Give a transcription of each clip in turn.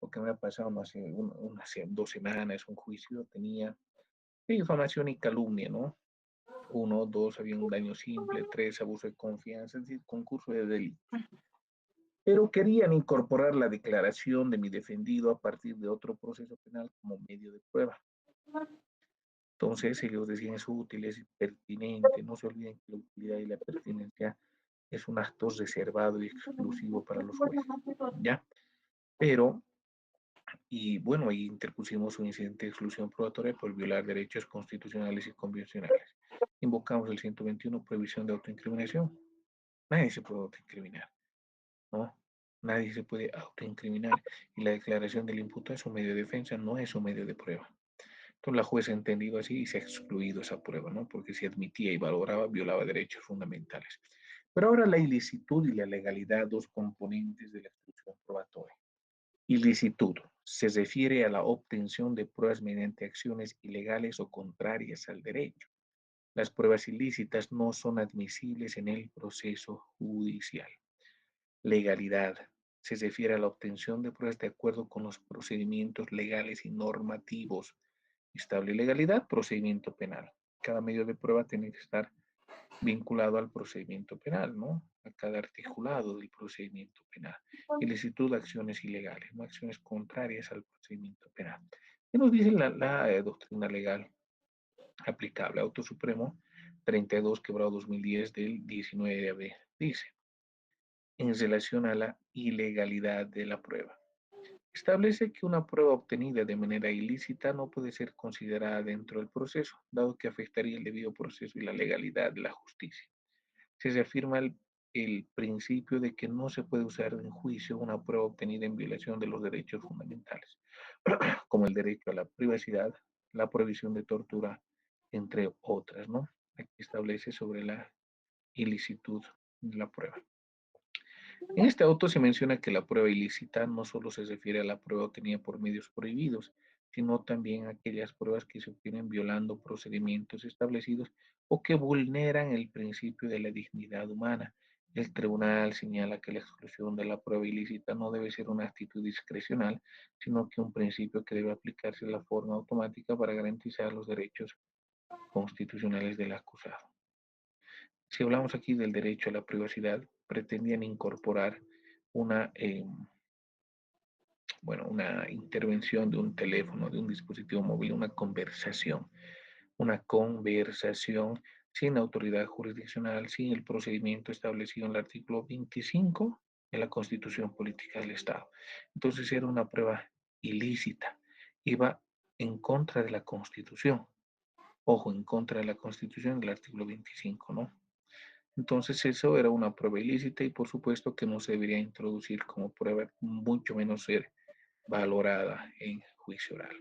caso que me ha pasado no hace unas 2 semanas, un juicio tenía difamación y calumnia, ¿no? Uno, dos, había un daño simple, tres, abuso de confianza, es decir, concurso de delito. Pero querían incorporar la declaración de mi defendido a partir de otro proceso penal como medio de prueba. Entonces ellos decían es útil, es pertinente, no se olviden que la utilidad y la pertinencia es un acto reservado y exclusivo para los jueces, ¿ya? Pero, y bueno, ahí interpusimos un incidente de exclusión probatoria por violar derechos constitucionales y convencionales. Invocamos el 121, prohibición de autoincriminación. Nadie se puede autoincriminar, ¿no? Nadie se puede autoincriminar y la declaración del imputado es un medio de defensa, no es un medio de prueba. Entonces la jueza ha entendido así y se ha excluido esa prueba, ¿no? Porque si admitía y valoraba, violaba derechos fundamentales. Pero ahora la ilicitud y la legalidad, dos componentes de la exclusión probatoria. Ilicitud se refiere a la obtención de pruebas mediante acciones ilegales o contrarias al derecho. Las pruebas ilícitas no son admisibles en el proceso judicial. Legalidad se refiere a la obtención de pruebas de acuerdo con los procedimientos legales y normativos. Estable legalidad, procedimiento penal. Cada medio de prueba tiene que estar vinculado al procedimiento penal, ¿no? A cada articulado del procedimiento penal. Ilicitud, acciones ilegales, no acciones contrarias al procedimiento penal. ¿Qué nos dice la doctrina legal aplicable? Auto Supremo 32, quebrado 2010 del 19 de abril. Dice, en relación a la ilegalidad de la prueba. Establece que una prueba obtenida de manera ilícita no puede ser considerada dentro del proceso, dado que afectaría el debido proceso y la legalidad de la justicia. Se reafirma el principio de que no se puede usar en juicio una prueba obtenida en violación de los derechos fundamentales, como el derecho a la privacidad, la prohibición de tortura, entre otras, ¿no? Aquí establece sobre la ilicitud de la prueba. En este auto se menciona que la prueba ilícita no solo se refiere a la prueba obtenida por medios prohibidos, sino también a aquellas pruebas que se obtienen violando procedimientos establecidos o que vulneran el principio de la dignidad humana. El tribunal señala que la exclusión de la prueba ilícita no debe ser una actitud discrecional, sino que un principio que debe aplicarse de la forma automática para garantizar los derechos constitucionales del acusado. Si hablamos aquí del derecho a la privacidad, pretendían incorporar una, una intervención de un teléfono, de un dispositivo móvil, una conversación sin autoridad jurisdiccional, sin el procedimiento establecido en el artículo 25 de la Constitución Política del Estado. Entonces era una prueba ilícita, iba en contra de la Constitución, ojo, en contra de la Constitución del artículo 25, ¿no? Entonces eso era una prueba ilícita y por supuesto que no se debería introducir como prueba, mucho menos ser valorada en juicio oral.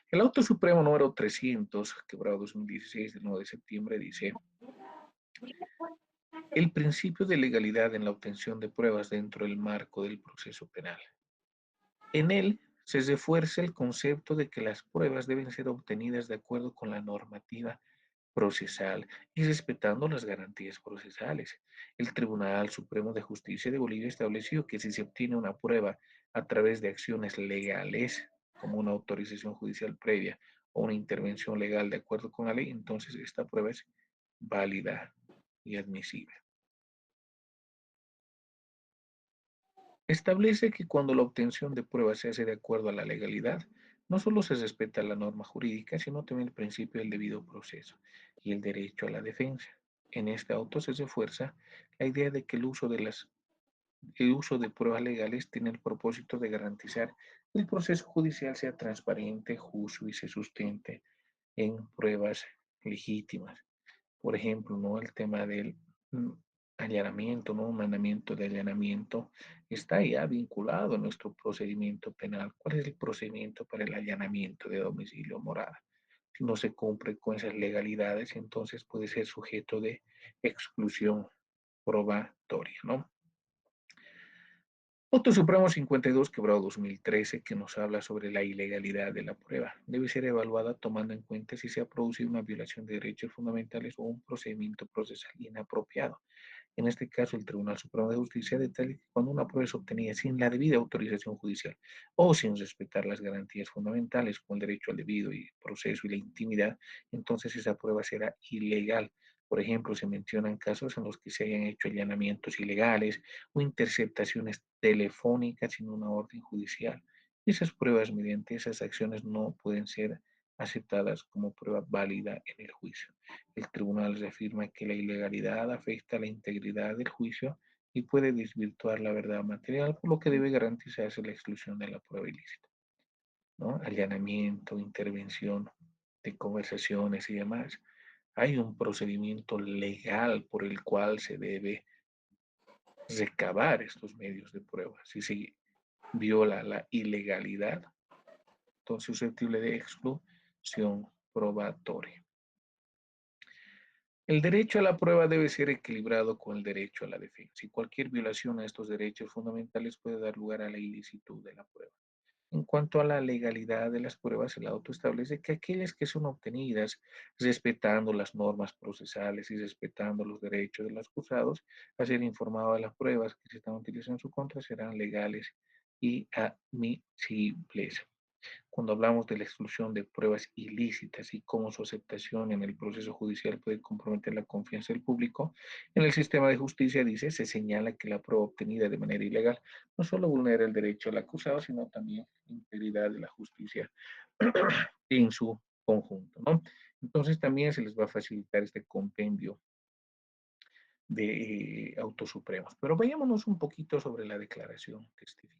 El auto supremo número 300, quebrado 2016, del 9 de septiembre, dice, el principio de legalidad en la obtención de pruebas dentro del marco del proceso penal. En él se refuerza el concepto de que las pruebas deben ser obtenidas de acuerdo con la normativa procesal y respetando las garantías procesales. El Tribunal Supremo de Justicia de Bolivia estableció que si se obtiene una prueba a través de acciones legales, como una autorización judicial previa o una intervención legal de acuerdo con la ley, entonces esta prueba es válida y admisible. Establece que cuando la obtención de pruebas se hace de acuerdo a la legalidad, no solo se respeta la norma jurídica, sino también el principio del debido proceso y el derecho a la defensa. En este auto se refuerza la idea de que el uso de pruebas legales tiene el propósito de garantizar que el proceso judicial sea transparente, justo y se sustente en pruebas legítimas. Por ejemplo, ¿no? El tema del mm, allanamiento, ¿no? Un mandamiento de allanamiento está ya vinculado a nuestro procedimiento penal. ¿Cuál es el procedimiento para el allanamiento de domicilio o morada? Si no se cumple con esas legalidades, entonces puede ser sujeto de exclusión probatoria, ¿no? Auto Supremo 52, quebrado 2013, que nos habla sobre la ilegalidad de la prueba. Debe ser evaluada tomando en cuenta si se ha producido una violación de derechos fundamentales o un procedimiento procesal inapropiado. En este caso, el Tribunal Supremo de Justicia detalla que cuando una prueba es obtenida sin la debida autorización judicial o sin respetar las garantías fundamentales como el derecho al debido y proceso y la intimidad, entonces esa prueba será ilegal. Por ejemplo, se mencionan casos en los que se hayan hecho allanamientos ilegales o interceptaciones telefónicas sin una orden judicial. Esas pruebas mediante esas acciones no pueden ser aceptadas como prueba válida en el juicio. El tribunal reafirma que la ilegalidad afecta la integridad del juicio y puede desvirtuar la verdad material, por lo que debe garantizarse la exclusión de la prueba ilícita, ¿no? Allanamiento, intervención de conversaciones y demás. Hay un procedimiento legal por el cual se debe recabar estos medios de prueba. Si se viola la ilegalidad, entonces susceptible de exclusión probatoria. El derecho a la prueba debe ser equilibrado con el derecho a la defensa y cualquier violación a estos derechos fundamentales puede dar lugar a la ilicitud de la prueba. En cuanto a la legalidad de las pruebas, el auto establece que aquellas que son obtenidas respetando las normas procesales y respetando los derechos de los acusados a ser informado de las pruebas que se están utilizando en su contra serán legales y admisibles. Cuando hablamos de la exclusión de pruebas ilícitas y cómo su aceptación en el proceso judicial puede comprometer la confianza del público en el sistema de justicia, dice, se señala que la prueba obtenida de manera ilegal no solo vulnera el derecho del acusado, sino también la integridad de la justicia en su conjunto, ¿no? Entonces también se les va a facilitar este compendio de autos supremos. Pero vayámonos un poquito sobre la declaración testifical.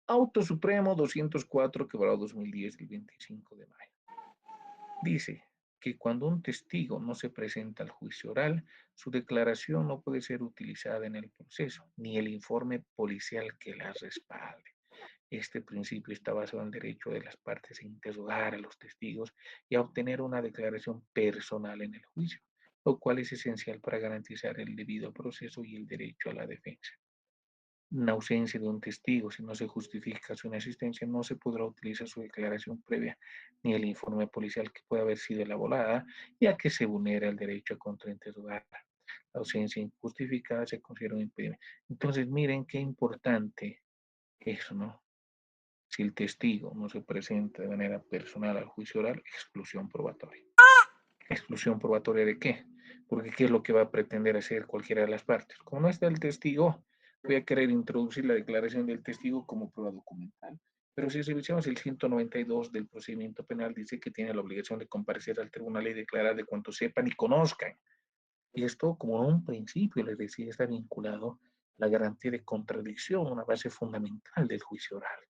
Auto Supremo 204, quebrado 2010, el 25 de mayo. Dice que cuando un testigo no se presenta al juicio oral, su declaración no puede ser utilizada en el proceso, ni el informe policial que la respalde. Este principio está basado en el derecho de las partes a interrogar a los testigos y a obtener una declaración personal en el juicio, lo cual es esencial para garantizar el debido proceso y el derecho a la defensa. En ausencia de un testigo, si no se justifica su inexistencia, no se podrá utilizar su declaración previa ni el informe policial que pueda haber sido elaborada, ya que se vulnera el derecho a contrainterrogar. La ausencia injustificada se considera un impedimento. Entonces, miren qué importante eso, ¿no? Si el testigo no se presenta de manera personal al juicio oral, exclusión probatoria. ¿Exclusión probatoria de qué? Porque ¿qué es lo que va a pretender hacer cualquiera de las partes? Como no está el testigo, voy a querer introducir la declaración del testigo como prueba documental. Pero si revisamos el 192 del procedimiento penal, dice que tiene la obligación de comparecer al tribunal y declarar de cuanto sepan y conozcan. Y esto, como un principio, les decía, está vinculado a la garantía de contradicción, una base fundamental del juicio oral,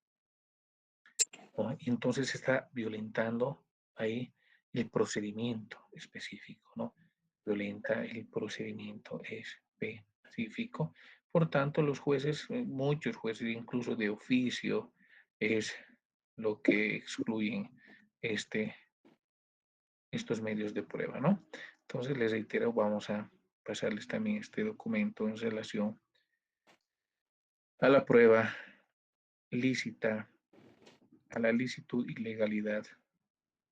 ¿no? Y entonces se está violentando ahí el procedimiento específico, ¿no? Violenta el procedimiento específico. Por tanto, los jueces, muchos jueces, incluso de oficio, es lo que excluyen este, estos medios de prueba, ¿no? Entonces, les reitero, vamos a pasarles también este documento en relación a la prueba lícita, a la licitud y legalidad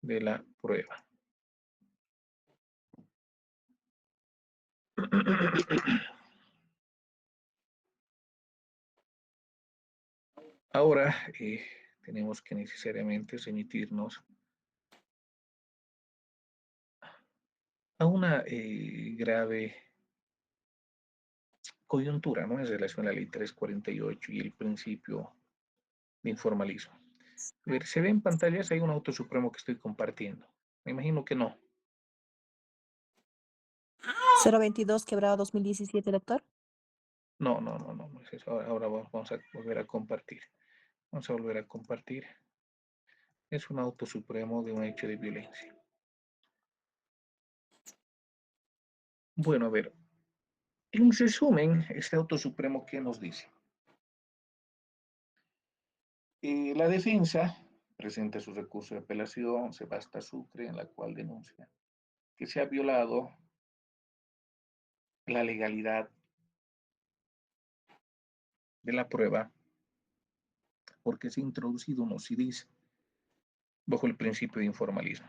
de la prueba. Ahora tenemos que necesariamente remitirnos a una grave coyuntura, ¿no? En relación a la ley 348 y el principio de informalismo. A ver, ¿se ve en pantallas? Hay un auto supremo que estoy compartiendo. Me imagino que no. 022 quebrado 2017, doctor. No, no, no, no, no es eso. Ahora vamos a volver a compartir. Vamos a volver a compartir. Es un auto supremo de un hecho de violencia. Bueno, a ver, en resumen, este auto supremo, ¿qué nos dice? La defensa presenta su recurso de apelación, Sebasta Sucre, en la cual denuncia que se ha violado la legalidad de la prueba porque se ha introducido unos CDs bajo el principio de informalismo,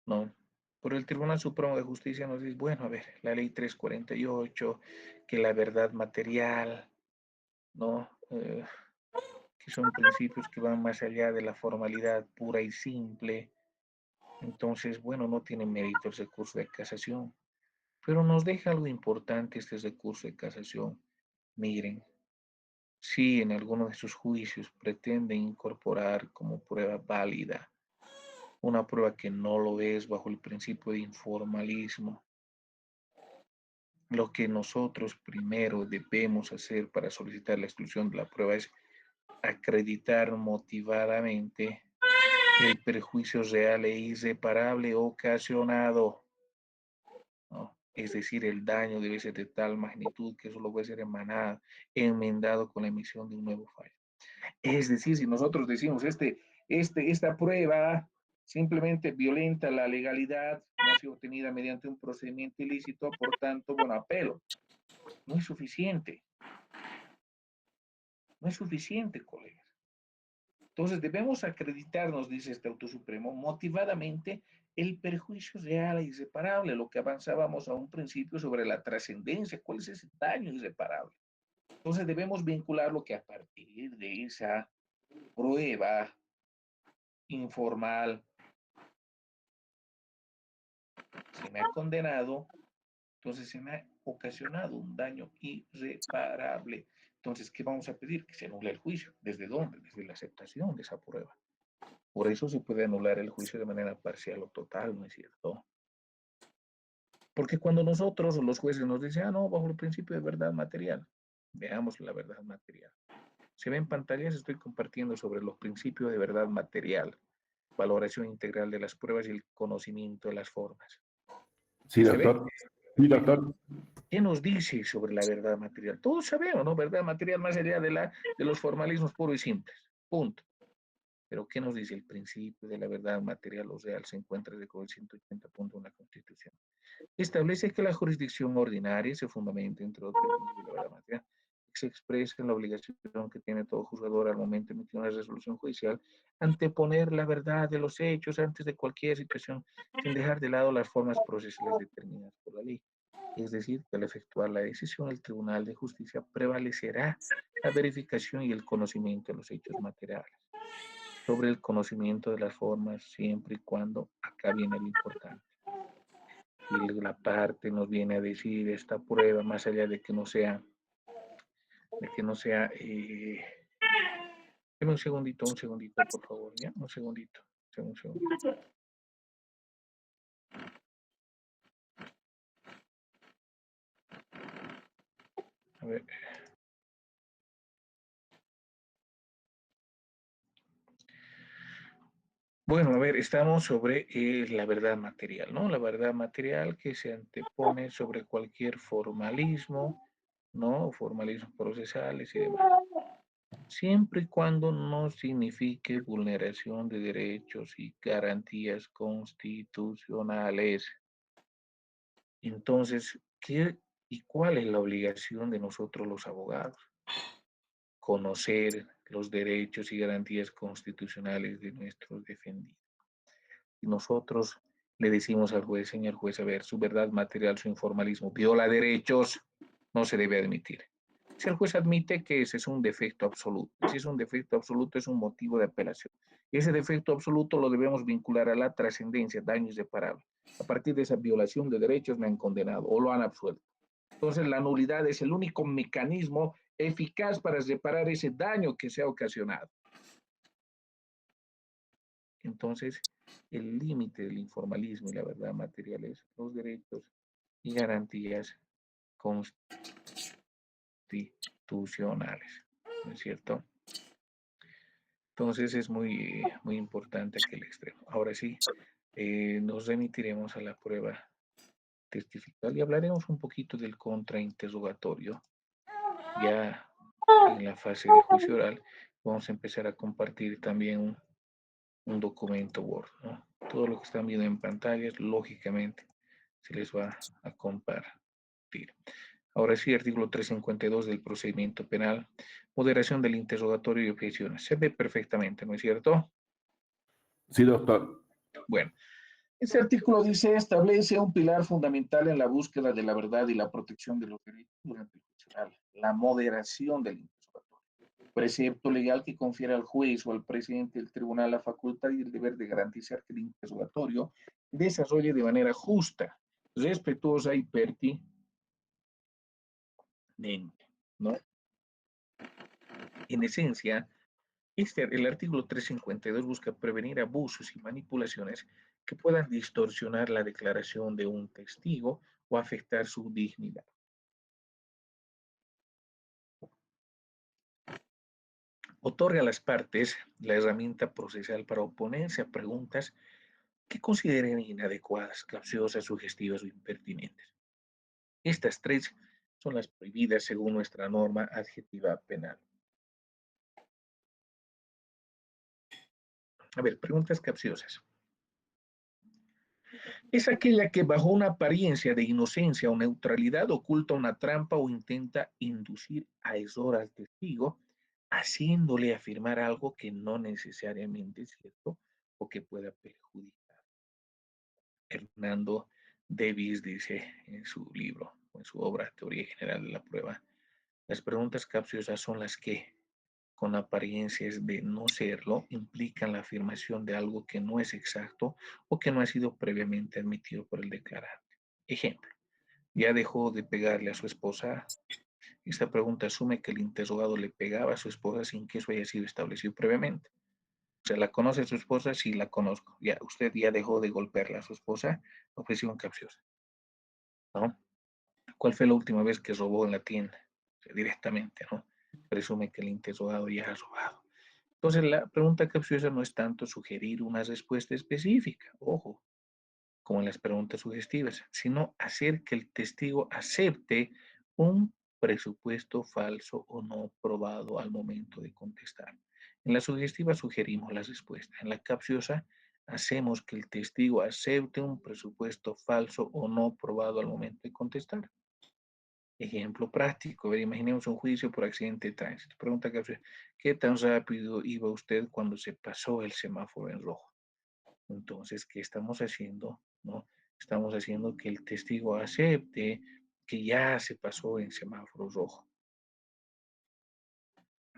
¿no? Pero el Tribunal Supremo de Justicia nos dice, bueno, a ver, la ley 348, que la verdad material, ¿no? Que son principios que van más allá de la formalidad pura y simple. Entonces, bueno, no tiene mérito el recurso de casación, pero nos deja algo importante este recurso de casación. Miren, si en alguno de sus juicios pretenden incorporar como prueba válida una prueba que no lo es bajo el principio de informalismo, lo que nosotros primero debemos hacer para solicitar la exclusión de la prueba es acreditar motivadamente el perjuicio real e irreparable ocasionado, ¿no? Es decir, el daño debe ser de tal magnitud que solo puede ser enmendado con la emisión de un nuevo fallo. Es decir, si nosotros decimos esta prueba simplemente violenta la legalidad, no ha sido obtenida mediante un procedimiento ilícito, por tanto, bueno, apelo. No es suficiente. No es suficiente, colegas. Entonces debemos acreditarnos, dice este auto supremo, motivadamente el perjuicio real e irreparable, lo que avanzábamos a un principio sobre la trascendencia, cuál es ese daño irreparable. Entonces debemos vincular lo que a partir de esa prueba informal se me ha condenado, entonces se me ha ocasionado un daño irreparable. Entonces, ¿qué vamos a pedir? Que se anule el juicio. ¿Desde dónde? Desde la aceptación de esa prueba. Por eso se puede anular el juicio de manera parcial o total, ¿no es cierto? Porque cuando nosotros o los jueces nos dicen, no, bajo el principio de verdad material, veamos la verdad material. Se ve en pantallas, estoy compartiendo sobre los principios de verdad material, valoración integral de las pruebas y el conocimiento de las formas. Sí, ¿Se ve? doctor. Sí, doctor. ¿Qué nos dice sobre la verdad material? Todos sabemos, ¿no? Verdad material más allá de los formalismos puros y simples. Punto. Pero ¿qué nos dice el principio de la verdad material o real? Se encuentra en el 180.1 de la Constitución. Establece que la jurisdicción ordinaria se fundamenta, entre otros, el principio de la verdad material, que se expresa en la obligación que tiene todo juzgador al momento de emitir una resolución judicial, anteponer la verdad de los hechos antes de cualquier situación, sin dejar de lado las formas procesales determinadas por la ley. Es decir, que al efectuar la decisión, el Tribunal de Justicia prevalecerá la verificación y el conocimiento de los hechos materiales sobre el conocimiento de las formas, siempre y cuando acá viene lo importante. Y la parte nos viene a decir esta prueba, más allá de que no sea, deme un segundito, por favor, ¿ya? Un segundito. A ver. Bueno, a ver, estamos sobre la verdad material, ¿no? La verdad material que se antepone sobre cualquier formalismo, ¿no? Formalismos procesales y demás. Siempre y cuando no signifique vulneración de derechos y garantías constitucionales. Entonces, ¿qué y cuál es la obligación de nosotros los abogados? Conocer los derechos y garantías constitucionales de nuestros defendidos. Y nosotros le decimos al juez, señor juez, a ver, su verdad material, su informalismo viola derechos, no se debe admitir. Si el juez admite que ese es un defecto absoluto, si es un defecto absoluto es un motivo de apelación. Y ese defecto absoluto lo debemos vincular a la trascendencia, daño irreparable. A partir de esa violación de derechos me han condenado o lo han absuelto. Entonces la nulidad es el único mecanismo eficaz para reparar ese daño que se ha ocasionado. Entonces, el límite del informalismo y la verdad material es los derechos y garantías constitucionales, ¿no es cierto? Entonces es muy, muy importante aquel extremo. Ahora sí, nos remitiremos a la prueba testifical y hablaremos un poquito del contrainterrogatorio. Ya en la fase de juicio oral vamos a empezar a compartir también un documento Word, ¿no? Todo lo que están viendo en pantallas, lógicamente, se les va a compartir. Ahora sí, artículo 352 del procedimiento penal, moderación del interrogatorio y objeciones. Se ve perfectamente, ¿no es cierto? Sí, doctor. Bueno, Ese artículo dice, establece un pilar fundamental en la búsqueda de la verdad y la protección de los derechos durante el juicio oral, la moderación del interrogatorio. Precepto legal que confiere al juez o al presidente del tribunal la facultad y el deber de garantizar que el interrogatorio desarrolle de manera justa, respetuosa y pertinente, ¿no? En esencia, el artículo 352 busca prevenir abusos y manipulaciones que puedan distorsionar la declaración de un testigo o afectar su dignidad. Otorga a las partes la herramienta procesal para oponerse a preguntas que consideren inadecuadas, capciosas, sugestivas o impertinentes. Estas tres son las prohibidas según nuestra norma adjetiva penal. A ver, preguntas capciosas. Es aquella que bajo una apariencia de inocencia o neutralidad oculta una trampa o intenta inducir a error al testigo, haciéndole afirmar algo que no necesariamente es cierto o que pueda perjudicar. Hernando Davis dice en su libro, en su obra Teoría General de la Prueba, las preguntas capciosas son las que, con apariencias de no serlo, implican la afirmación de algo que no es exacto o que no ha sido previamente admitido por el declarante. Ejemplo, ¿ya dejó de pegarle a su esposa? Esta pregunta asume que el interrogado le pegaba a su esposa sin que eso haya sido establecido previamente. O sea, ¿la conoce a su esposa? Sí, la conozco. Ya, ¿usted ya dejó de golpearle a su esposa? Objeción capciosa, ¿no? ¿Cuál fue la última vez que robó en la tienda? O sea, directamente, ¿no? Presume que el interrogado ya ha robado. Entonces, la pregunta capciosa no es tanto sugerir una respuesta específica, ojo, como en las preguntas sugestivas, sino hacer que el testigo acepte un presupuesto falso o no probado al momento de contestar. En la sugestiva sugerimos la respuesta. En la capciosa hacemos que el testigo acepte un presupuesto falso o no probado al momento de contestar. Ejemplo práctico, a ver, imaginemos un juicio por accidente de tránsito. Pregunta capciosa, ¿qué tan rápido iba usted cuando se pasó el semáforo en rojo? Entonces, ¿qué estamos haciendo? ¿No? Estamos haciendo que el testigo acepte que ya se pasó en semáforo rojo,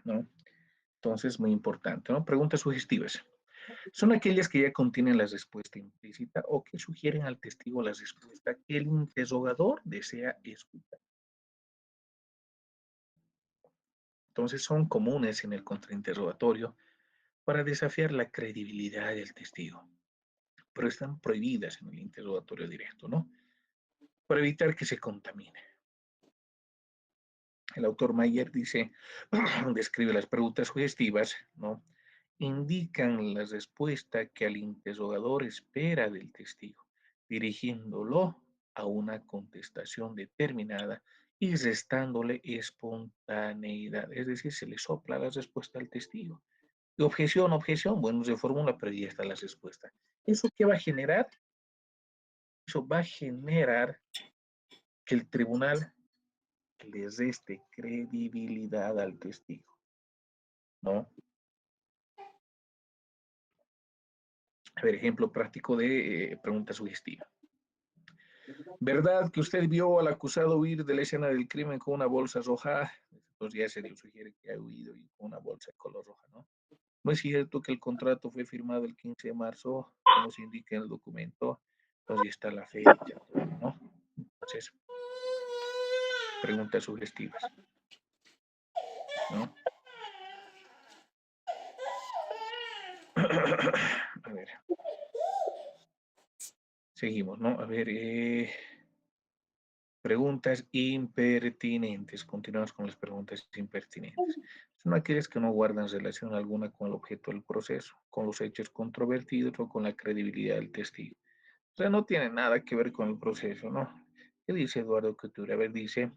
¿no? Entonces, muy importante, ¿no? Preguntas sugestivas. Son aquellas que ya contienen la respuesta implícita o que sugieren al testigo la respuesta que el interrogador desea escuchar. Entonces, son comunes en el contrainterrogatorio para desafiar la credibilidad del testigo, pero están prohibidas en el interrogatorio directo, ¿no? Para evitar que se contamine. El autor Mayer dice, describe las preguntas sugestivas, ¿no? Indican la respuesta que el interrogador espera del testigo, dirigiéndolo a una contestación determinada y restándole espontaneidad. Es decir, se le sopla la respuesta al testigo. Y objeción, objeción, bueno, se formula, pero ya está la respuesta. ¿Eso qué va a generar? Eso va a generar que el tribunal le reste credibilidad al testigo, ¿no? A ver, ejemplo práctico de pregunta sugestiva. ¿Verdad que usted vio al acusado huir de la escena del crimen con una bolsa roja? Entonces ya se le sugiere que ha huido y con una bolsa de color roja, ¿no? No es cierto que el contrato fue firmado el 15 de marzo, como se indica en el documento. Entonces ya está la fecha, ¿no? Entonces, preguntas sugestivas, ¿no? A ver, seguimos, ¿no? A ver, preguntas impertinentes. Continuamos con las preguntas impertinentes. Son aquellas que no guardan relación alguna con el objeto del proceso, con los hechos controvertidos o con la credibilidad del testigo. O sea, no tiene nada que ver con el proceso, ¿no? ¿Qué dice Eduardo Couture? A ver, dice,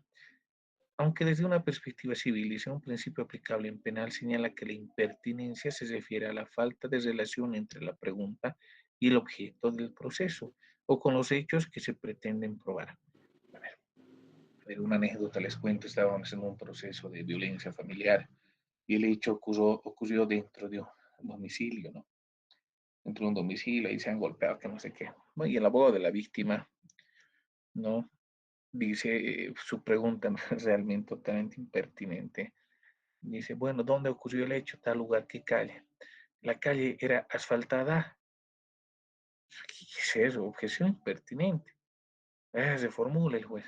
aunque desde una perspectiva civil y sea un principio aplicable en penal, señala que la impertinencia se refiere a la falta de relación entre la pregunta y el objeto del proceso o con los hechos que se pretenden probar. Una anécdota les cuento, estábamos en un proceso de violencia familiar y el hecho ocurrió dentro de un domicilio, ¿no? dentro de un domicilio y se han golpeado, que no sé qué. Bueno, y el abogado de la víctima, ¿no? Dice, su pregunta ¿no? es realmente totalmente impertinente. Dice, bueno, ¿dónde ocurrió el hecho? Tal lugar, ¿qué calle? La calle era asfaltada. ¿Qué es eso? Objeción impertinente. Se formula el juez.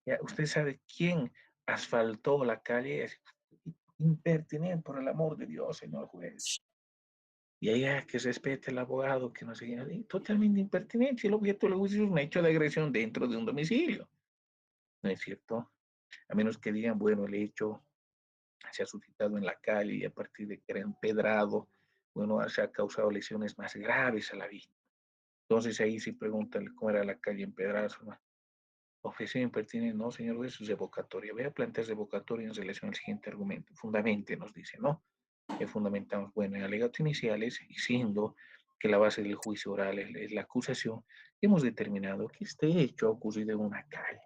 Ya, ¿usted sabe quién asfaltó la calle? Es impertinente, por el amor de Dios, señor juez. Y ahí que respete el abogado, que no sé qué. Totalmente impertinente. El objeto del juicio es un hecho de agresión dentro de un domicilio. ¿No es cierto? A menos que digan, bueno, el hecho se ha suscitado en la calle y a partir de que era empedrado, bueno, se ha causado lesiones más graves a la víctima. Entonces ahí sí pregúntale cómo era la calle empedrada. Objeción impertinente, no, señor juez, es revocatoria. Voy a plantear revocatoria en relación al siguiente argumento. Fundamente, nos dice, ¿no? Que fundamentamos, bueno, en alegatos iniciales, y siendo que la base del juicio oral es la acusación, hemos determinado que este hecho ha ocurrido en una calle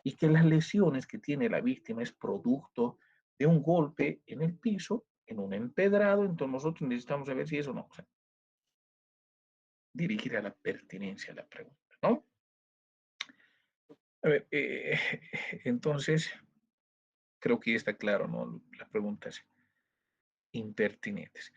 y que las lesiones que tiene la víctima es producto de un golpe en el piso, en un empedrado, entonces nosotros necesitamos saber si eso no, o sea, dirigir a la pertinencia de la pregunta, ¿no? A ver, entonces, creo que ya está claro, ¿no? Las preguntas impertinentes.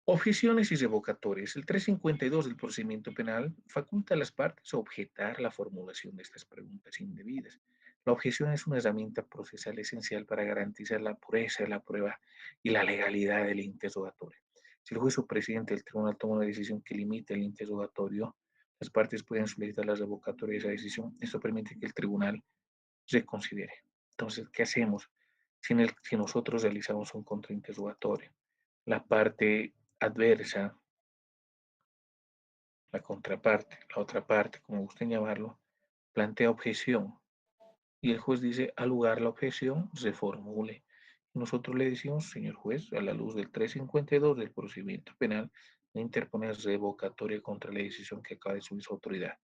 Objeciones y revocatorias. El 352 del procedimiento penal faculta a las partes a objetar la formulación de estas preguntas indebidas. La objeción es una herramienta procesal esencial para garantizar la pureza de la prueba y la legalidad del interrogatorio. Si el juez o presidente del tribunal toma una decisión que limite el interrogatorio, las partes pueden solicitar la revocatoria de esa decisión. Esto permite que el tribunal reconsidere. Entonces, ¿qué hacemos si nosotros realizamos un contrainterrogatorio? La parte adversa, la contraparte, la otra parte, como gusten llamarlo, plantea objeción y el juez dice, al lugar la objeción, se formule. Y nosotros le decimos, señor juez, a la luz del 352 del procedimiento penal, no interponer revocatoria contra la decisión que acaba de subir su autoridad.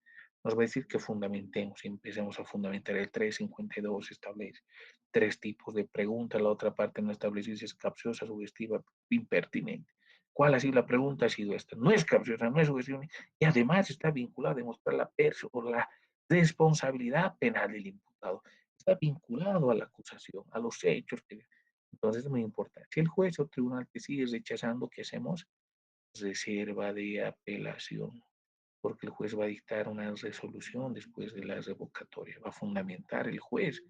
Nos va a decir que fundamentemos y empecemos a fundamentar. El 352 establece tres tipos de preguntas, la otra parte no establece si es capciosa, sugestiva, impertinente. ¿Cuál ha sido la pregunta? Ha sido esta. No es capciosa, no es sugestiva, y además está vinculada a demostrar la o la responsabilidad penal del imputado. Está vinculado a la acusación, a los hechos. Entonces es muy importante. Si el juez o tribunal que sigue rechazando, ¿qué hacemos? Reserva de apelación, porque el juez va a dictar una resolución después de la revocatoria, va a fundamentar el juez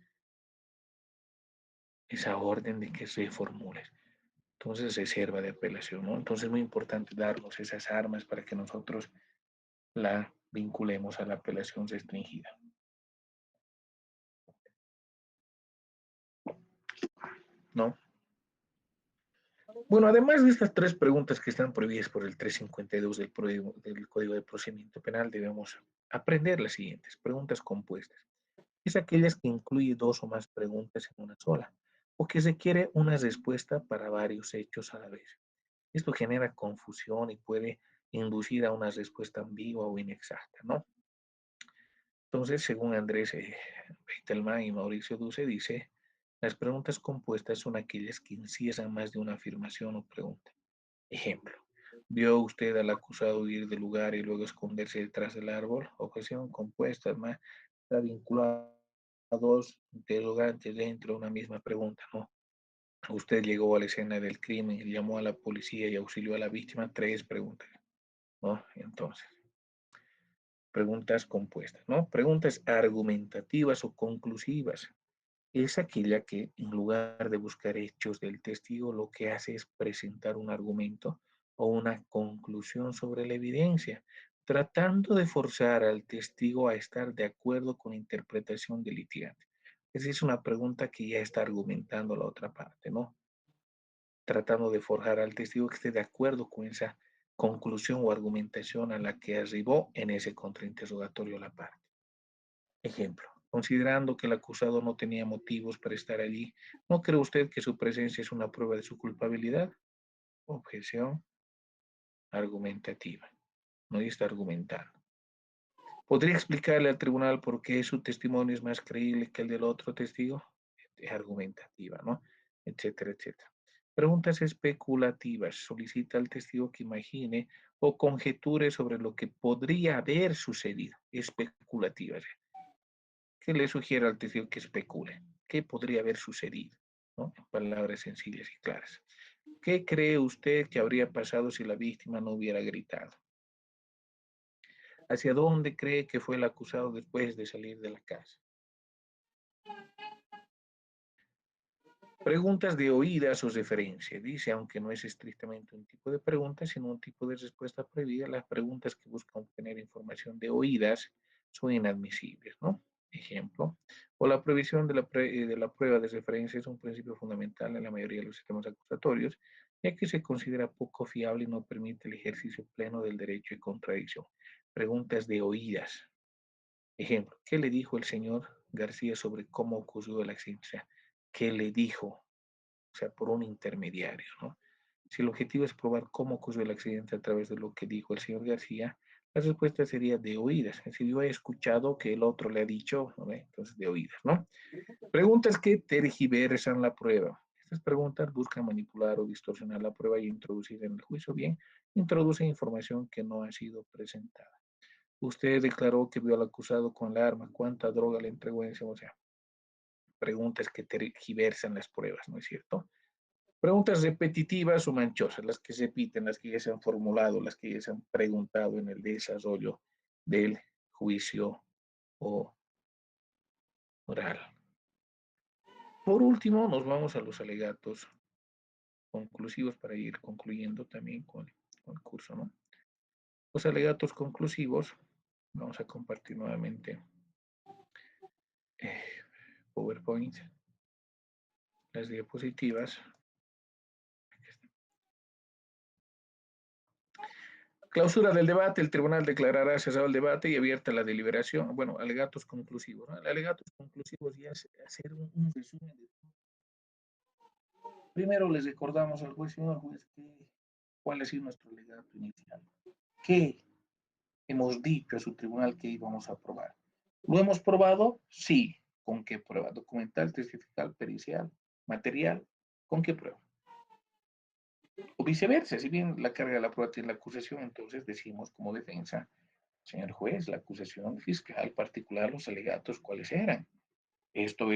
esa orden de que se formule. Entonces, reserva de apelación, ¿no? Entonces es muy importante darnos esas armas para que nosotros la vinculemos a la apelación restringida. ¿No? Bueno, además de estas tres preguntas que están prohibidas por el 352 del Código de Procedimiento Penal, debemos aprender las siguientes. Preguntas compuestas. Es aquellas que incluye dos o más preguntas en una sola, o que requiere una respuesta para varios hechos a la vez. Esto genera confusión y puede inducir a una respuesta ambigua o inexacta, ¿no? Entonces, según Andrés Beitelman y Mauricio Duce, dice, las preguntas compuestas son aquellas que encierran más de una afirmación o pregunta. Ejemplo, ¿vio usted al acusado huir del lugar y luego esconderse detrás del árbol? Objeción compuesta, más está vinculada a dos interrogantes dentro de una misma pregunta, ¿no? Usted llegó a la escena del crimen, llamó a la policía y auxilió a la víctima, tres preguntas, ¿no? Entonces, preguntas compuestas, ¿no? Preguntas argumentativas o conclusivas. Es aquella que, en lugar de buscar hechos del testigo, lo que hace es presentar un argumento o una conclusión sobre la evidencia, tratando de forzar al testigo a estar de acuerdo con la interpretación del litigante. Esa es una pregunta que ya está argumentando la otra parte, ¿no? Tratando de forjar al testigo que esté de acuerdo con esa conclusión o argumentación a la que arribó en ese contrainterrogatorio la parte. Ejemplo, considerando que el acusado no tenía motivos para estar allí, ¿no cree usted que su presencia es una prueba de su culpabilidad? Objeción argumentativa. No está argumentando. ¿Podría explicarle al tribunal por qué su testimonio es más creíble que el del otro testigo? Es argumentativa, ¿no? Etcétera, etcétera. Preguntas especulativas. Solicita al testigo que imagine o conjeture sobre lo que podría haber sucedido. Especulativas. ¿Qué le sugiere al testigo que especule? ¿Qué podría haber sucedido? ¿No? En palabras sencillas y claras. ¿Qué cree usted que habría pasado si la víctima no hubiera gritado? ¿Hacia dónde cree que fue el acusado después de salir de la casa? Preguntas de oídas o referencia. Dice, aunque no es estrictamente un tipo de pregunta, sino un tipo de respuesta previa, las preguntas que buscan obtener información de oídas son inadmisibles, ¿no? Ejemplo, o la prohibición de la prueba de referencia es un principio fundamental en la mayoría de los sistemas acusatorios, ya que se considera poco fiable y no permite el ejercicio pleno del derecho de contradicción. Preguntas de oídas. Ejemplo, ¿qué le dijo el señor García sobre cómo ocurrió el accidente? O sea, ¿qué le dijo? O sea, por un intermediario, ¿no? Si el objetivo es probar cómo ocurrió el accidente a través de lo que dijo el señor García, la respuesta sería de oídas. Es decir, yo he escuchado que el otro le ha dicho, ¿no? Entonces de oídas, ¿no? Preguntas que tergiversan la prueba. Estas preguntas buscan manipular o distorsionar la prueba y introducir en el juicio bien, introducen información que no ha sido presentada. Usted declaró que vio al acusado con la arma. ¿Cuánta droga le entregó en ese momento? O sea, preguntas que tergiversan las pruebas, ¿no es cierto? Preguntas repetitivas o manchosas, las que se repiten, las que ya se han formulado, las que ya se han preguntado en el desarrollo del juicio oral. Por último, nos vamos a los alegatos conclusivos para ir concluyendo también con el curso, ¿no? Los alegatos conclusivos, vamos a compartir nuevamente PowerPoint, las diapositivas. Clausura del debate, el tribunal declarará cerrado el debate y abierta la deliberación. Bueno, alegatos conclusivos, ¿no? Alegatos conclusivos ya es hacer un resumen de todo. Primero les recordamos al juez, señor juez, cuál ha sido nuestro alegato inicial. ¿Qué hemos dicho a su tribunal que íbamos a aprobar? ¿Lo hemos probado? Sí. ¿Con qué prueba? Documental, testifical, pericial, material. ¿Con qué prueba? O viceversa, si bien la carga de la prueba tiene la acusación, entonces decimos como defensa, señor juez, la acusación fiscal particular, los alegatos, ¿cuáles eran? Esto.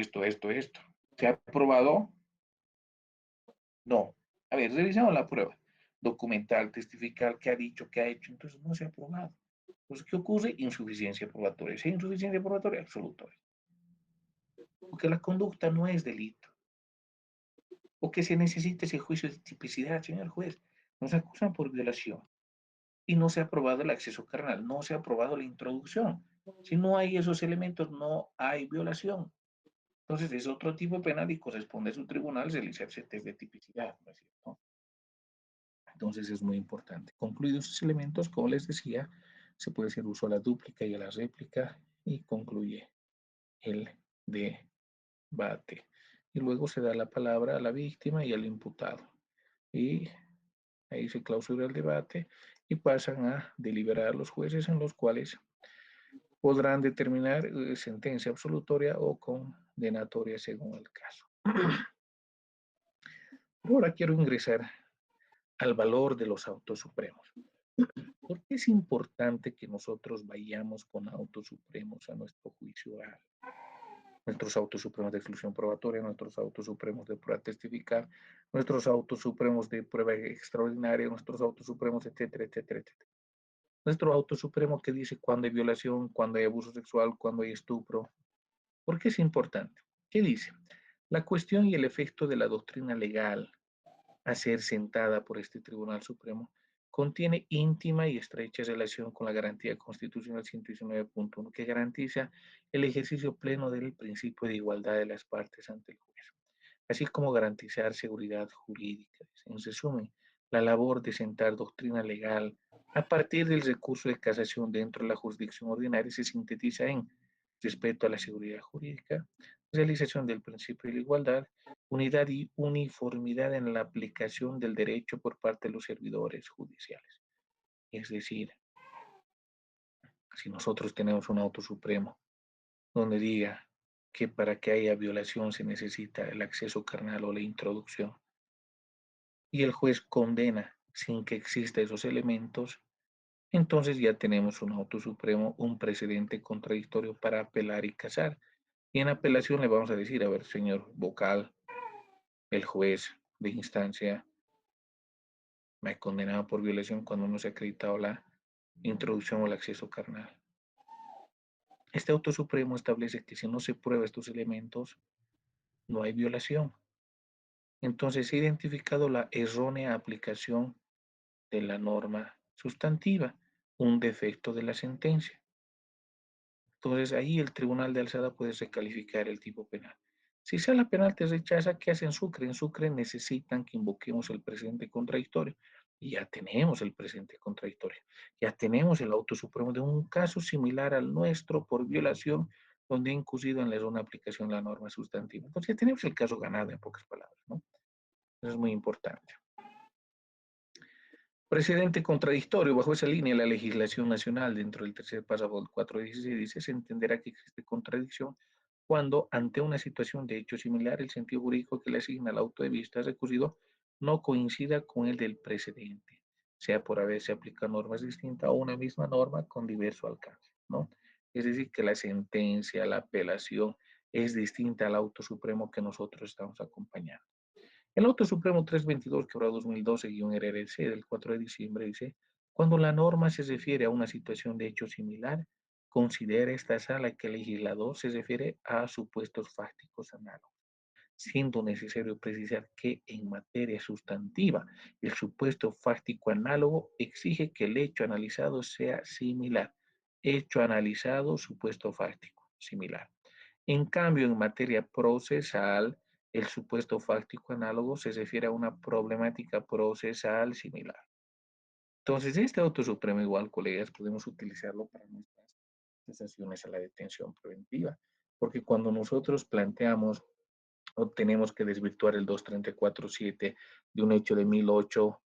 ¿Se ha aprobado? No. A ver, revisamos la prueba. Documental, testificar, qué ha dicho, qué ha hecho, entonces no se ha aprobado. Entonces, ¿qué ocurre? Insuficiencia probatoria. ¿Sí hay insuficiencia probatoria? Absolutoria. Porque la conducta no es delito. O que se necesita ese juicio de tipicidad, señor juez. Nos acusan por violación y no se ha aprobado el acceso carnal, no se ha aprobado la introducción. Si no hay esos elementos, no hay violación. Entonces es otro tipo penal y corresponde a su tribunal realizarse test de tipicidad, ¿no es cierto? Entonces es muy importante. Concluidos esos elementos, como les decía, se puede hacer uso a la dúplica y a la réplica y concluye el debate. Y luego se da la palabra a la víctima y al imputado. Y ahí se clausura el debate y pasan a deliberar los jueces en los cuales podrán determinar sentencia absolutoria o condenatoria según el caso. Ahora quiero ingresar al valor de los autos supremos. ¿Por qué es importante que nosotros vayamos con autos supremos a nuestro juicio oral? Nuestros autos supremos de exclusión probatoria, nuestros autos supremos de prueba testificar, nuestros autos supremos de prueba extraordinaria, nuestros autos supremos, etcétera, etcétera, etcétera. Nuestro auto supremo que dice cuándo hay violación, cuándo hay abuso sexual, cuándo hay estupro. ¿Por qué es importante? ¿Qué dice? La cuestión y el efecto de la doctrina legal a ser sentada por este Tribunal Supremo contiene íntima y estrecha relación con la garantía constitucional 119.1 que garantiza el ejercicio pleno del principio de igualdad de las partes ante el juez, así como garantizar seguridad jurídica. En resumen, la labor de sentar doctrina legal a partir del recurso de casación dentro de la jurisdicción ordinaria se sintetiza en respeto a la seguridad jurídica, realización del principio de la igualdad, unidad y uniformidad en la aplicación del derecho por parte de los servidores judiciales. Es decir, si nosotros tenemos un auto supremo donde diga que para que haya violación se necesita el acceso carnal o la introducción, y el juez condena sin que existan esos elementos, entonces ya tenemos un auto supremo, un precedente contradictorio para apelar y casar. Y en apelación le vamos a decir, a ver, señor vocal, el juez de instancia me ha condenado por violación cuando no se ha acreditado la introducción o el acceso carnal. Este auto supremo establece que si no se prueba estos elementos, no hay violación. Entonces se ha identificado la errónea aplicación de la norma sustantiva, un defecto de la sentencia. Entonces ahí el tribunal de alzada puede recalificar el tipo penal. Si sala penal te rechaza, ¿qué hace en Sucre? En Sucre necesitan que invoquemos el presente contradictorio. Y ya tenemos el presente contradictorio. Ya tenemos el auto supremo de un caso similar al nuestro por violación, donde ha incurrido en la errónea aplicación de la norma sustantiva. Entonces ya tenemos el caso ganado, en pocas palabras, ¿no? Eso es muy importante. Precedente contradictorio. Bajo esa línea, la legislación nacional, dentro del tercer párrafo del 416, dice: se entenderá que existe contradicción cuando, ante una situación de hecho similar, el sentido jurídico que le asigna al auto de vista recurrido no coincida con el del precedente, sea por haberse aplicado normas distintas o una misma norma con diverso alcance, ¿no? Es decir, que la sentencia, la apelación es distinta al auto supremo que nosotros estamos acompañando. El auto supremo 322, quebrado 2012-RRC del 4 de diciembre dice: cuando la norma se refiere a una situación de hecho similar, considera esta sala que el legislador se refiere a supuestos fácticos análogos, siendo necesario precisar que en materia sustantiva el supuesto fáctico análogo exige que el hecho analizado sea similar. Hecho analizado, supuesto fáctico, similar. En cambio, en materia procesal, el supuesto fáctico análogo se refiere a una problemática procesal similar. Entonces, este auto supremo igual, colegas, podemos utilizarlo para nuestras cesaciones a la detención preventiva, porque cuando nosotros planteamos o tenemos que desvirtuar el 234.7 de un hecho de 1008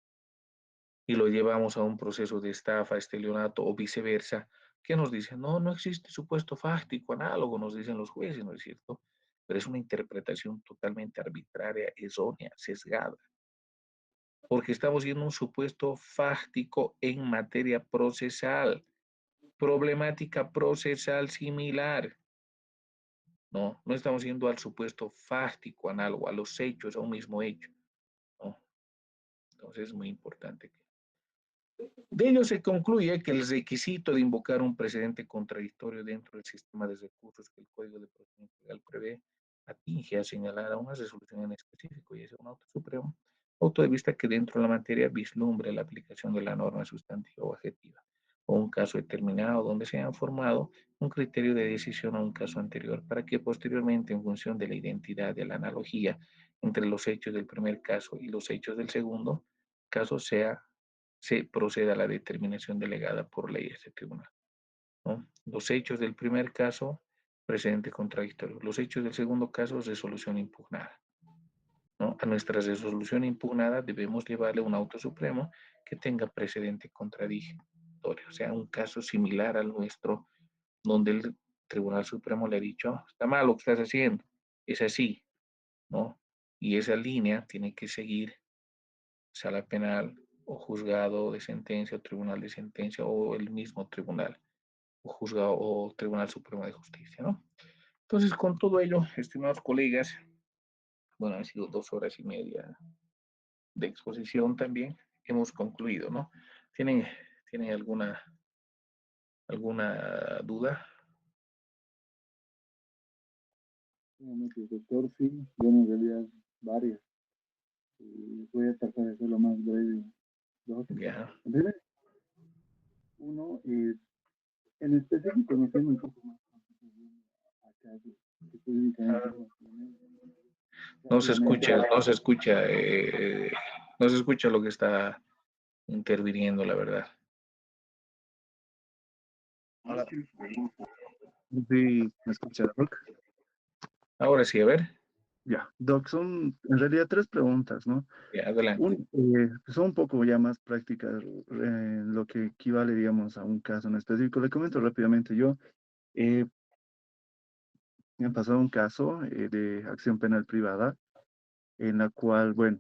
y lo llevamos a un proceso de estafa, estelionato o viceversa, ¿qué nos dicen? No, no existe supuesto fáctico análogo, nos dicen los jueces, ¿no es cierto? Pero es una interpretación totalmente arbitraria, errónea, sesgada, porque estamos viendo un supuesto fáctico en materia procesal, problemática procesal similar. No, no estamos yendo al supuesto fáctico análogo, a los hechos, a un mismo hecho. ¿No? Entonces es muy importante que de ello se concluye que el requisito de invocar un precedente contradictorio dentro del sistema de recursos que el Código de Procedimiento Legal prevé atinge a señalar a una resolución en específico, y es un auto supremo, auto de vista que dentro de la materia vislumbre la aplicación de la norma sustantiva o objetiva, o un caso determinado donde se haya formado un criterio de decisión a un caso anterior, para que posteriormente, en función de la identidad de la analogía entre los hechos del primer caso y los hechos del segundo caso, se procede a la determinación delegada por ley de este tribunal, ¿no? Los hechos del primer caso, precedente contradictorio. Los hechos del segundo caso, resolución impugnada, ¿no? A nuestra resolución impugnada debemos llevarle un auto supremo que tenga precedente contradictorio, o sea, un caso similar al nuestro, donde el Tribunal Supremo le ha dicho: está mal lo que estás haciendo, es así, ¿no? Y esa línea tiene que seguir sala penal o juzgado de sentencia o tribunal de sentencia o el mismo tribunal o juzgado o Tribunal Supremo de Justicia, ¿no? Entonces, con todo ello, estimados colegas, bueno, han sido 2 horas y media de exposición también, hemos concluido, ¿no? ¿Tienen, ¿tienen alguna duda? Buenas noches, doctor. Sí, bueno, en realidad varias. Voy a tratar de ser lo más breve. Dos. Ya. Primero, uno, en específico, me tengo un poco más acá, específicamente. No se Rápidamente, escucha, no se escucha, no se escucha lo que está interviniendo, la verdad. ahora, sí, ¿me escucha, Doc? Ahora sí, a ver, Ya, Doc, son en realidad tres preguntas, ¿no? ya, adelante. Son un poco ya más prácticas, lo que equivale, digamos, a un caso en específico. Le comento rápidamente, yo eh, me ha pasado un caso de acción penal privada, en la cual, bueno,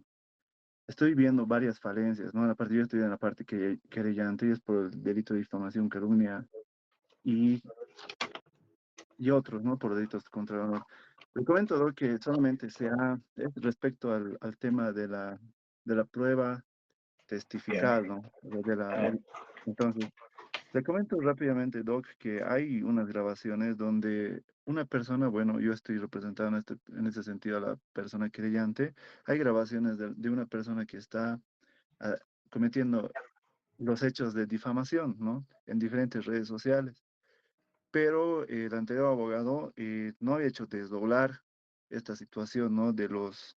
estoy viendo varias falencias, ¿no? Yo estoy en la parte querellante y es por el delito de difamación, calumnia y, y otros, ¿no? Por delitos contra el honor. Le comento, Doc, que solamente respecto al tema de la prueba Ya. testifical, ¿no? Ah, Entonces, le comento rápidamente, Doc, que hay unas grabaciones donde una persona, bueno, yo estoy representando en este sentido a la persona querellante, hay grabaciones de una persona que está ah, cometiendo los hechos de difamación, ¿no? En diferentes redes sociales. Pero el anterior abogado no había hecho desdoblar esta situación, ¿no? De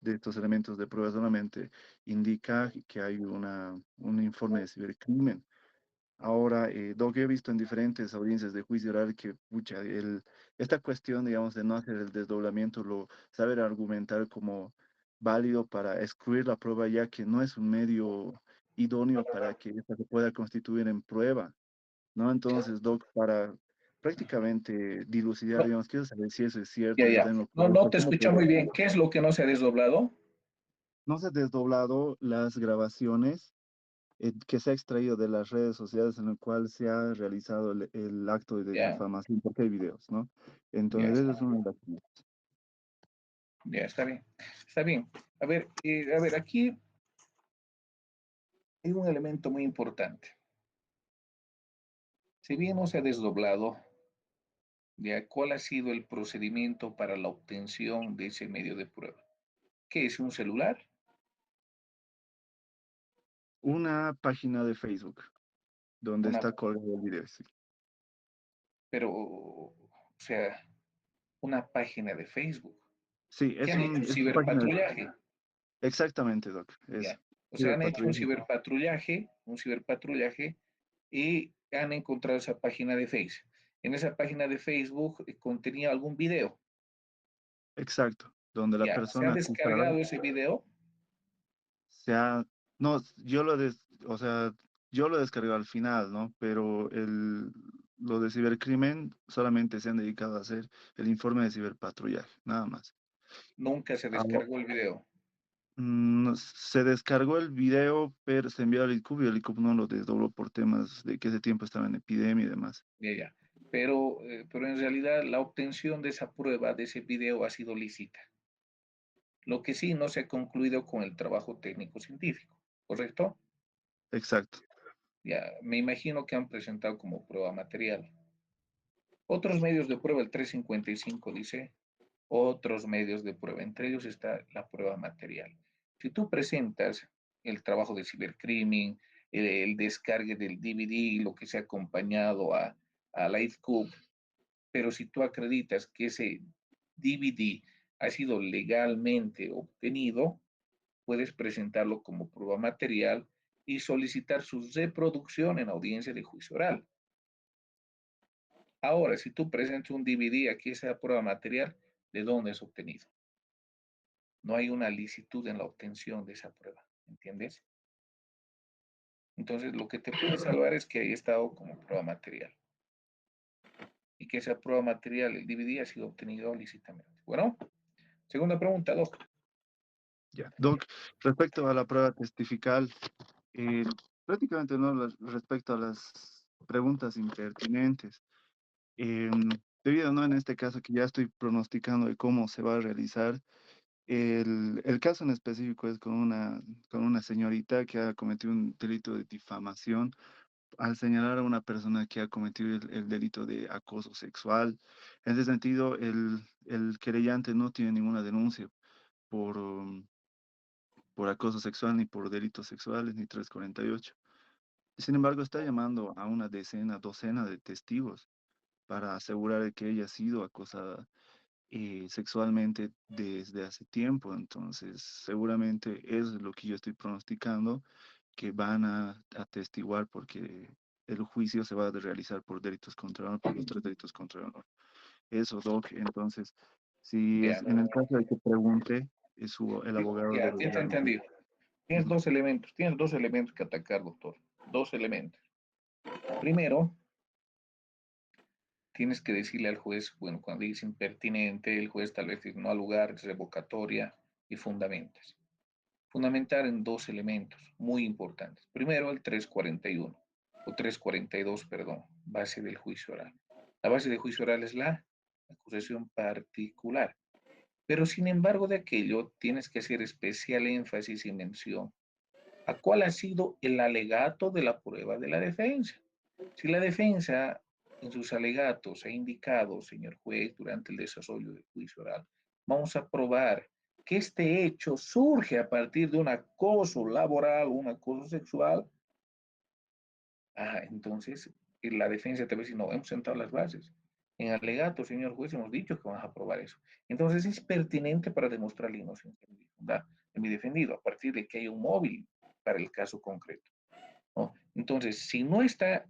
estos elementos de prueba, solamente indica que hay un informe de cibercrimen. Ahora, lo que he visto en diferentes audiencias de juicio oral que, pucha, esta cuestión, digamos, de no hacer el desdoblamiento, saber argumentar como válido para excluir la prueba, ya que no es un medio idóneo para que esta se pueda constituir en prueba, ¿no? Entonces, Doc, para prácticamente dilucidar, no, digamos, quiero saber si eso es cierto, ya, si está ya. en lo No, no correcto, te ¿cómo escucha puedo? muy bien. ¿Qué es lo que no se ha desdoblado? No se ha desdoblado las grabaciones que se ha extraído de las redes sociales en el cual se ha realizado el acto de Ya, difamación, porque hay videos, ¿no? ya Entonces, eso está. es una de las cosas. Ya está bien. Está bien. A ver, aquí hay un elemento muy importante. Si bien no se ha desdoblado, ya, ¿cuál ha sido el procedimiento para la obtención de ese medio de prueba? ¿Qué es un celular? Una página de Facebook donde Una, está colgado el video, sí. pero, o sea, una página de Facebook. Sí, ¿Qué han hecho? es una página de... Ciberpatrullaje. Exactamente, Doc, es Ya. O sea, han hecho ciberpatrullaje. un ciberpatrullaje y han encontrado esa página de Facebook. En esa página de Facebook contenía algún video. Exacto, donde la Ya. ¿Se ha persona acusada descargado ese video? se ha... No, o sea, yo lo descargué al final, ¿no? Pero lo de cibercrimen solamente se han dedicado a hacer el informe de ciberpatrullaje, nada más. Nunca se Ahora, descargó el video. se descargó el video, pero se envió al ICUB y el ICUB no lo desdobló por temas de que ese tiempo estaba en epidemia y demás. Ya, ya. Pero en realidad la obtención de esa prueba, de ese video, ha sido lícita. Lo que sí no se ha concluido con el trabajo técnico científico, ¿correcto? Exacto. Ya, me imagino que han presentado como prueba material. Otros medios de prueba, el 355 dice, otros medios de prueba, entre ellos está la prueba material. Si tú presentas el trabajo de cibercrimen, el descargue del DVD, lo que se ha acompañado a LiveCube, pero si tú acreditas que ese DVD ha sido legalmente obtenido, puedes presentarlo como prueba material y solicitar su reproducción en audiencia de juicio oral. Ahora, si tú presentas un DVD, aquí esa prueba material, ¿de dónde es obtenido? No hay una licitud en la obtención de esa prueba, ¿entiendes? Entonces, lo que te puede salvar es que haya estado como prueba material y que esa prueba material, el DVD, ha sido obtenido lícitamente. Bueno, segunda pregunta, Doc. Ya. Doc, respecto a la prueba testifical, eh, prácticamente no respecto a las preguntas impertinentes. Debido, ¿no? En este caso que ya estoy pronosticando de cómo se va a realizar, el caso en específico es con una señorita que ha cometido un delito de difamación al señalar a una persona que ha cometido el delito de acoso sexual. En ese sentido, el querellante no tiene ninguna denuncia por, por acoso sexual, ni por delitos sexuales, ni 348. Sin embargo, está llamando a una docena de testigos para asegurar de que ella ha sido acosada sexualmente desde hace tiempo. Entonces, seguramente eso es lo que yo estoy pronosticando, que van a atestiguar porque el juicio se va a realizar por delitos contra el honor, por los tres delitos contra el honor. Eso, Doc. Entonces, si es Ya, en el caso de que pregunte, el abogado ya, te debería he decir. entendido. Ujú. Tienes dos elementos que atacar, doctor. Dos elementos. Primero, tienes que decirle al juez, bueno, cuando dice impertinente, el juez tal vez dice no al lugar, es revocatoria y fundamentas. fundamentar en dos elementos muy importantes. Primero, el 341, o 342, perdón, base del juicio oral. La base del juicio oral es la acusación particular. Pero sin embargo de aquello tienes que hacer especial énfasis y mención a cuál ha sido el alegato de la prueba de la defensa. Si la defensa en sus alegatos ha indicado, señor juez, durante el desarrollo del juicio oral, vamos a probar que este hecho surge a partir de un acoso laboral o un acoso sexual, entonces la defensa te va a decir, no, hemos sentado las bases. En alegato, señor juez, hemos dicho que vamos a probar eso. Entonces es pertinente para demostrar la inocencia de mi defendido, a partir de que hay un móvil para el caso concreto, ¿no? Entonces, si no está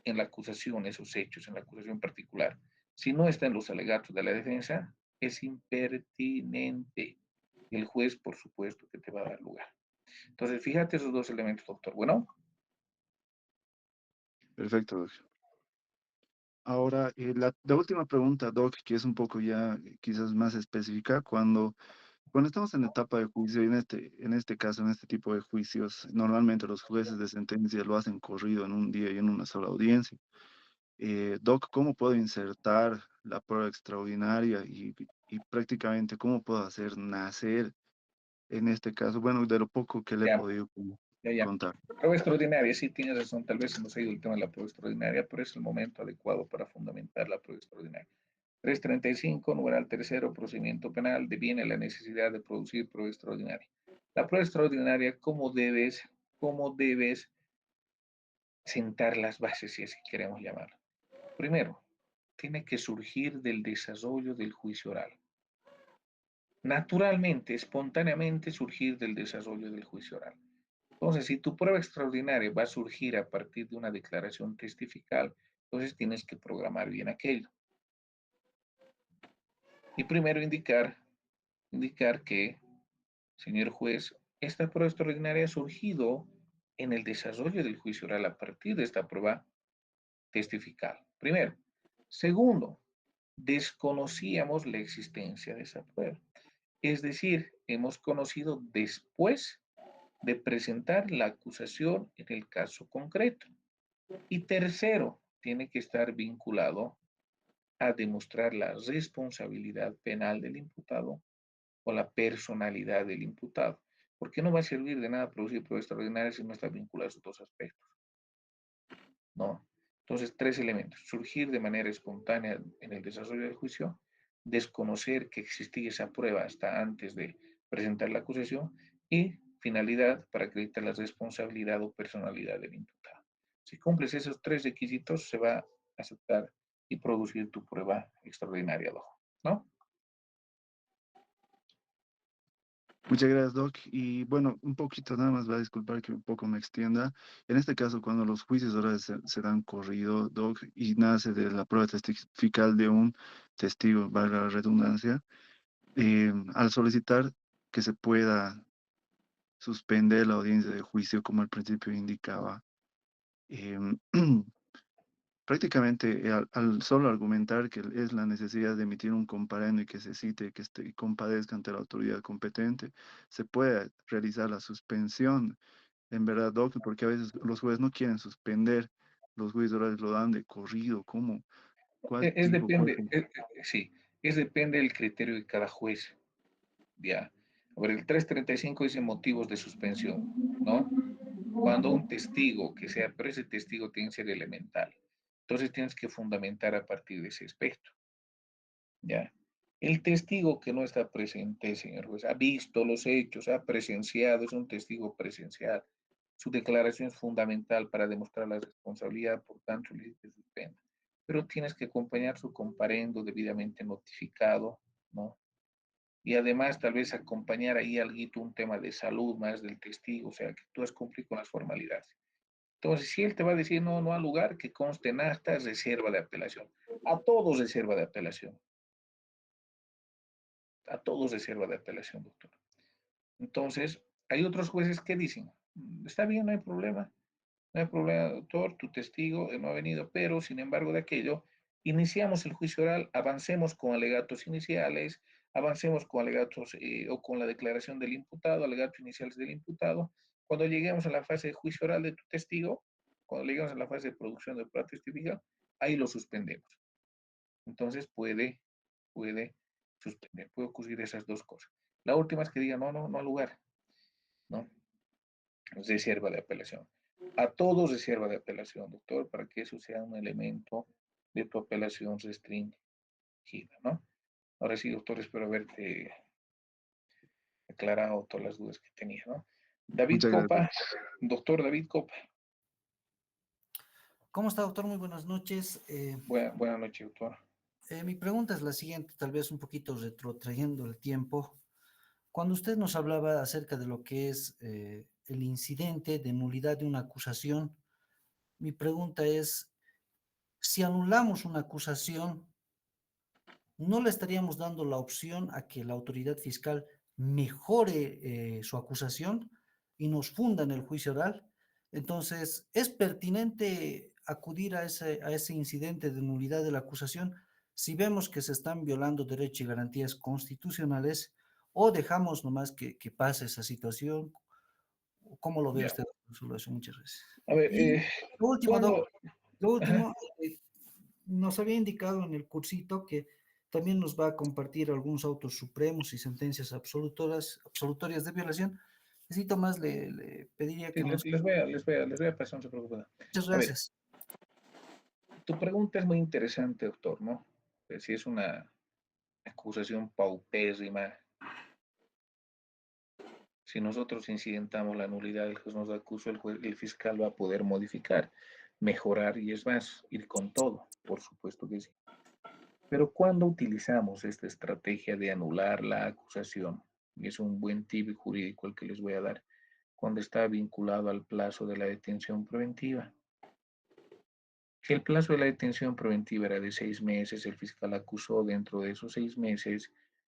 en la acusación esos hechos, en la acusación particular, si no está en los alegatos de la defensa, es impertinente. El juez, por supuesto, que te va a dar lugar. Entonces, fíjate esos dos elementos, doctor. Bueno. Perfecto, Doc. Ahora, la última pregunta, Doc, que es un poco ya quizás más específica, cuando estamos en etapa de juicio, y en este caso, en este tipo de juicios, normalmente los jueces de sentencia lo hacen corrido en un día y en una sola audiencia. Doc, ¿cómo puedo insertar la prueba extraordinaria y prácticamente cómo puedo hacer nacer en este caso, bueno, de lo poco que le he Ya, podido ya. contar? Prueba extraordinaria, sí tienes razón, tal vez se nos ha ido el tema de la prueba extraordinaria, pero es el momento adecuado para fundamentar la prueba extraordinaria. 335, numeral tercero, procedimiento penal, deviene la necesidad de producir prueba extraordinaria. La prueba extraordinaria, ¿cómo debes sentar las bases, si así queremos llamarlo? Primero, tiene que surgir del desarrollo del juicio oral. Naturalmente, espontáneamente surgir del desarrollo del juicio oral. Entonces, si tu prueba extraordinaria va a surgir a partir de una declaración testifical, entonces tienes que programar bien aquello. Y primero indicar que, señor juez, esta prueba extraordinaria ha surgido en el desarrollo del juicio oral a partir de esta prueba testifical. Primero. Segundo, desconocíamos la existencia de esa prueba. Es decir, hemos conocido después de presentar la acusación en el caso concreto. Y tercero, tiene que estar vinculado a demostrar la responsabilidad penal del imputado o la personalidad del imputado. Porque no va a servir de nada producir prueba extraordinaria si no está vinculado a esos dos aspectos, ¿no? Entonces, tres elementos. Surgir de manera espontánea en el desarrollo del juicio, desconocer que existía esa prueba hasta antes de presentar la acusación y finalidad para acreditar la responsabilidad o personalidad del imputado. Si cumples esos tres requisitos, se va a aceptar y producir tu prueba extraordinaria, ¿no? Muchas gracias, Doc. Y bueno, un poquito nada más, va a disculpar que un poco me extienda. En este caso, cuando los juicios orales se dan corrido, Doc, y nace de la prueba testifical de un testigo, valga la redundancia, al solicitar que se pueda suspender la audiencia de juicio, como al principio indicaba, em, prácticamente al solo argumentar que es la necesidad de emitir un comparendo y que se cite que y compadezca ante la autoridad competente, se puede realizar la suspensión. En verdad, Doc, porque a veces los jueces no quieren suspender, los jueces orales lo dan de corrido, ¿cómo? ¿Cuál Es tipo? depende, sí, es depende del criterio de cada juez, ¿ya? A ver, el 335 dice motivos de suspensión, ¿no? Cuando un testigo que sea, pero ese testigo tiene que ser elemental. Entonces tienes que fundamentar a partir de ese aspecto, ¿ya? El testigo que no está presente, señor juez, ha visto los hechos, ha presenciado, es un testigo presencial. Su declaración es fundamental para demostrar la responsabilidad, por tanto, le dice suspenda. Pero tienes que acompañar su comparendo debidamente notificado, ¿no? Y además tal vez acompañar ahí algo, un tema de salud más del testigo, o sea, que tú has cumplido con las formalidades. Entonces, si él te va a decir no, no al lugar, que conste en acta, reserva de apelación. A todos reserva de apelación. A todos reserva de apelación, doctor. Entonces, hay otros jueces que dicen, está bien, no hay problema, doctor, tu testigo no ha venido, pero sin embargo de aquello, iniciamos el juicio oral, avancemos con alegatos iniciales, avancemos con alegatos o con la declaración del imputado, alegatos iniciales del imputado. Cuando lleguemos a la fase de juicio oral de tu testigo, cuando lleguemos a la fase de producción de prueba testifical, ahí lo suspendemos. Entonces puede suspender, puede ocurrir esas dos cosas. La última es que diga no al lugar, ¿no? Reserva de apelación. A todos reserva de apelación, doctor, para que eso sea un elemento de tu apelación restringida, ¿no? Ahora sí, doctor, espero haberte aclarado todas las dudas que tenía, ¿no? David Muchas Copa, gracias. doctor David Copa. ¿Cómo está, doctor? Muy buenas noches. Buenas noches, doctor. Mi pregunta es la siguiente, tal vez un poquito retrotrayendo el tiempo. Cuando usted nos hablaba acerca de lo que es el incidente de nulidad de una acusación, mi pregunta es, si anulamos una acusación, ¿no le estaríamos dando la opción a que la autoridad fiscal mejore su acusación y nos funda en el juicio oral? Entonces, ¿es pertinente acudir a ese incidente de nulidad de la acusación si vemos que se están violando derechos y garantías constitucionales o dejamos nomás que pase esa situación? ¿Cómo lo ve Ya. usted? Solo eso, muchas gracias. A ver, Y lo último, ¿cuándo? lo Ajá. último, nos había indicado en el cursito que también nos va a compartir algunos autos supremos y sentencias absolutorias de violación. Necesito más, le pediría Sí, que nos... les voy a pasar, no se preocupen. Muchas A ver, gracias. tu pregunta es muy interesante, doctor, ¿no? Si es una acusación paupérrima, si nosotros incidentamos la nulidad del juez nos acusó, el fiscal va a poder modificar, mejorar y es más, ir con todo, por supuesto que sí. Pero cuando utilizamos esta estrategia de anular la acusación, y es un buen tip jurídico el que les voy a dar, cuando está vinculado al plazo de la detención preventiva. Si el plazo de la detención preventiva era de 6 meses, el fiscal acusó dentro de esos 6 meses,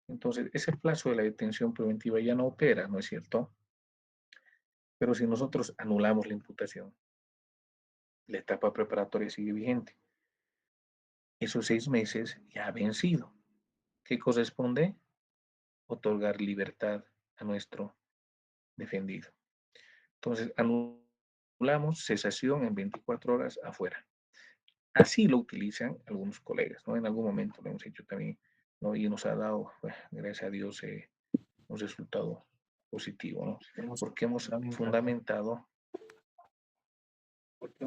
entonces ese plazo de la detención preventiva ya no opera, ¿no es cierto? Pero si nosotros anulamos la imputación, la etapa preparatoria sigue vigente. Esos 6 meses ya ha vencido. ¿Qué corresponde? Otorgar libertad a nuestro defendido. Entonces, anulamos cesación en 24 horas afuera. Así lo utilizan algunos colegas, ¿no? En algún momento lo hemos hecho también, ¿no? Y nos ha dado, bueno, gracias a Dios, un resultado positivo, ¿no? Porque hemos fundamentado, porque